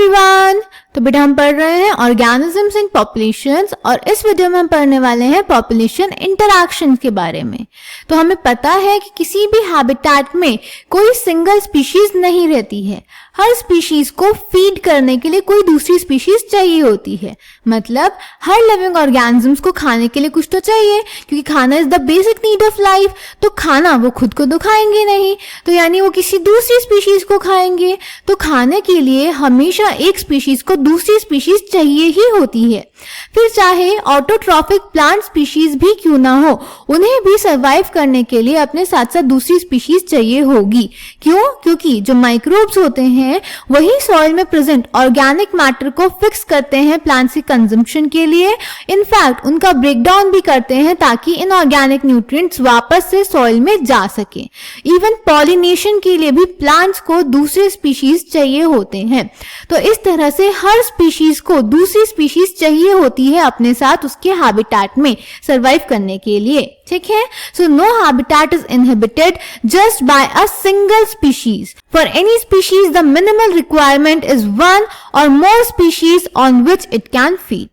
Everyone. तो बेटा हम पढ़ रहे हैं ऑर्गेनिजम्स इन पॉपुलेशंस और इस वीडियो में हम पढ़ने वाले हैं पॉपुलेशन इंटरैक्शन के बारे में। तो हमें पता है कि किसी भी हैबिटेट में कोई सिंगल स्पीशीज नहीं रहती है, हर स्पीशीज को फीड करने के लिए कोई दूसरी स्पीशीज चाहिए होती है। मतलब हर लिविंग ऑर्गेनिजम्स को खाने के लिए कुछ तो चाहिए, क्योंकि खाना is the basic need of life. तो खाना वो खुद को तो खाएंगे नहीं, तो यानी वो किसी दूसरी स्पीशीज को खाएंगे। तो खाने के लिए हमेशा एक स्पीशीज को दूसरी स्पीशीज चाहिए ही होती है। फिर चाहे ऑटोट्रॉफिक प्लांट स्पीशीज भी क्यों ना हो, उन्हें भी सरवाइव करने के लिए अपने साथ साथ दूसरी स्पीशीज चाहिए होगी। क्यों? क्योंकि जो माइक्रोब्स होते हैं वही सॉइल में प्रेजेंट ऑर्गेनिक मैटर को फिक्स करते हैं प्लांट्स के कंजम्पशन के लिए। इनफैक्ट उनका ब्रेकडाउन भी करते हैं ताकि इनऑर्गेनिक न्यूट्रिएंट्स वापस से सॉइल में जा सके। इवन पॉलिनेशन के लिए भी प्लांट्स को दूसरे स्पीशीज चाहिए होते हैं। तो इस तरह से हर स्पीशीज को दूसरी स्पीशीज चाहिए होती है अपने साथ उसके हैबिटेट में सरवाइव करने के लिए। ठीक है, so no habitat is inhibited just by a single species. For any species the minimal requirement is one or more species on which it can feed.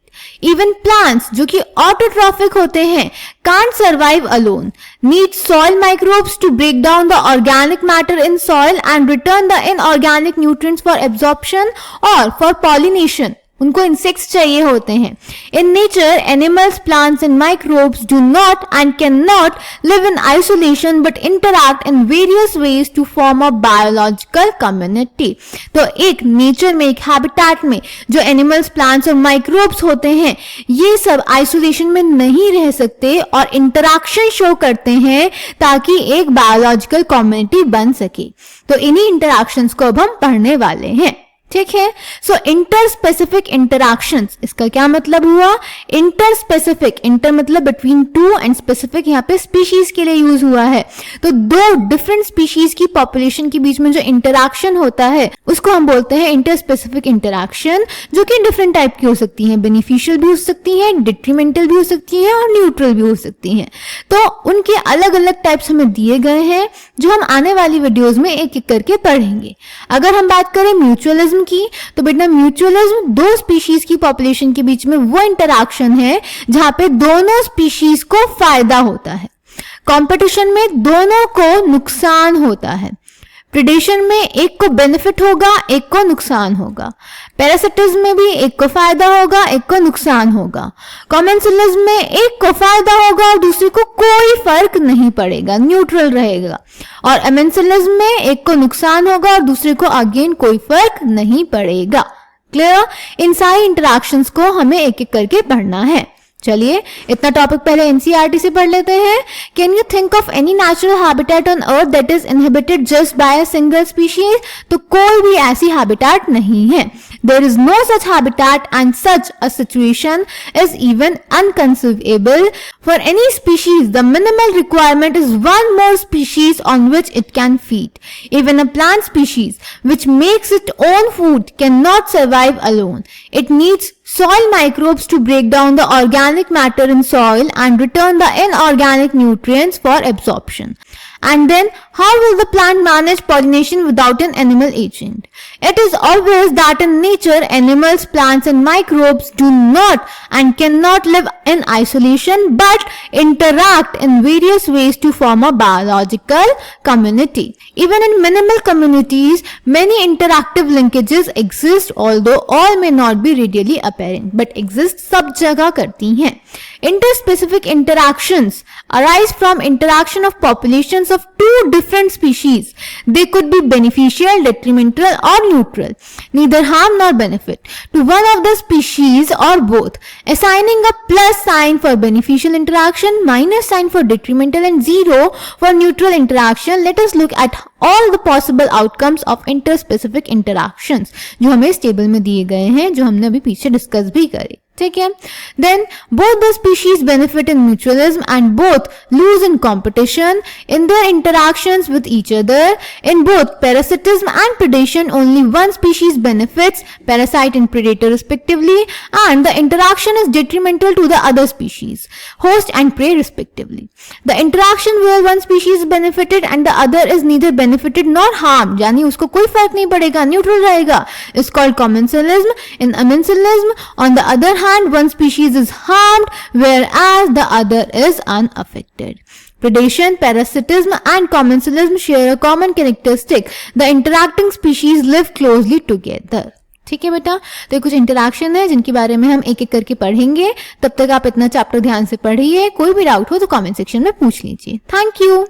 Even plants जो कि autotrophic होते हैं can't survive alone, need soil microbes to break down the organic matter in soil and return the inorganic nutrients for absorption or for pollination. उनको insects चाहिए होते हैं। In nature animals, plants and microbes do not and can not live in isolation but interact in various ways to form a biological community. तो एक nature में, एक habitat में जो एनिमल्स, प्लांट्स और माइक्रोब्स होते हैं ये सब आइसोलेशन में नहीं रह सकते और इंटरैक्शन शो करते हैं ताकि एक बायोलॉजिकल कम्युनिटी बन सके। तो इन्हीं इंटरैक्शंस को अब हम पढ़ने वाले हैं। ठीक है, सो इंटर स्पेसिफिक इंटरैक्शंस, इसका क्या मतलब हुआ? इंटर स्पेसिफिक, इंटर मतलब बिटवीन टू एंड स्पेसिफिक यहाँ पे स्पीशीज के लिए यूज हुआ है। तो दो डिफरेंट स्पीशीज की पॉपुलेशन के बीच में जो इंटरैक्शन होता है उसको हम बोलते हैं इंटर स्पेसिफिक इंटरैक्शन, जो कि डिफरेंट टाइप की हो सकती है। बेनिफिशियल भी हो सकती है, डिट्रीमेंटल भी हो सकती है और न्यूट्रल भी हो सकती है। तो उनके अलग अलग टाइप्स हमें दिए गए हैं जो हम आने वाली वीडियोज में एक एक करके पढ़ेंगे। अगर हम बात करें म्यूचुअलिज्म की, तो बेटा म्यूचुअलिज्म दो स्पीशीज की पॉपुलेशन के बीच में वो इंटरैक्शन है जहां पे दोनों स्पीशीज को फायदा होता है। कंपटीशन में दोनों को नुकसान होता है। प्रेडेशन में एक को बेनिफिट होगा, एक को नुकसान होगा। पैरासिटिज्म में भी एक को फायदा होगा, एक को नुकसान होगा। कॉमेंसलिज्म में एक को फायदा होगा और दूसरे को कोई फर्क नहीं पड़ेगा, न्यूट्रल रहेगा। और एमेंसलिज्म में एक को नुकसान होगा और दूसरे को अगेन कोई फर्क नहीं पड़ेगा। क्लियर? इन सारी इंटरैक्शंस को हमें एक एक करके पढ़ना है। चलिए इतना टॉपिक पहले एनसीईआरटी से पढ़ लेते हैं। Can you think of any natural habitat on earth that is inhibited just by a single species? तो कोई भी ऐसी हैबिटेट नहीं है। There is no such habitat and such a situation is even unconceivable. For any species, the minimal requirement is one more species on which it can feed. Even a plant species, which makes its own food, cannot survive alone. It needs soil microbes to break down the organic matter in soil and return the inorganic nutrients for absorption. And then, how will the plant manage pollination without an animal agent? It is obvious that in nature, animals, plants and microbes do not and cannot live in isolation but interact in various ways to form a biological community. Even in minimal communities, many interactive linkages exist, although all may not be readily apparent, but exist सब जगह करती हैं। Interspecific interactions arise from interaction of populations of two different species. They could be beneficial, detrimental or neutral, neither harm nor benefit to one of the species or both, assigning a plus sign for beneficial interaction, minus sign for detrimental and 0 for neutral interaction. Let us look at all the possible outcomes of interspecific interactions जो हमें इस table में दिए गए हैं, जो हमने अभी पीछे डिस्कस भी करे। ठीक है. Then both the species benefit in mutualism and both lose in competition in their interactions with each other. In both parasitism and predation, only one species benefits, parasite and predator respectively, and the interaction is detrimental to the other species, host and prey respectively. The interaction where one species is benefited and the other is neither benefited nor harmed, यानी उसको कोई फर्क नहीं पड़ेगा, neutral रहेगा, is called commensalism. In amensalism, on the other hand, one species is harmed whereas the other is unaffected. Predation, parasitism and commensalism share a common characteristic. The interacting species live closely together. ठीक है बेटा, तो ये कुछ interaction है जिनके बारे में हम एक एक करके पढ़ेंगे. तब तक आप इतना चैप्टर ध्यान से पढ़िए. कोई भी डाउट हो तो कमेंट सेक्शन में पूछ लीजिए. Thank you.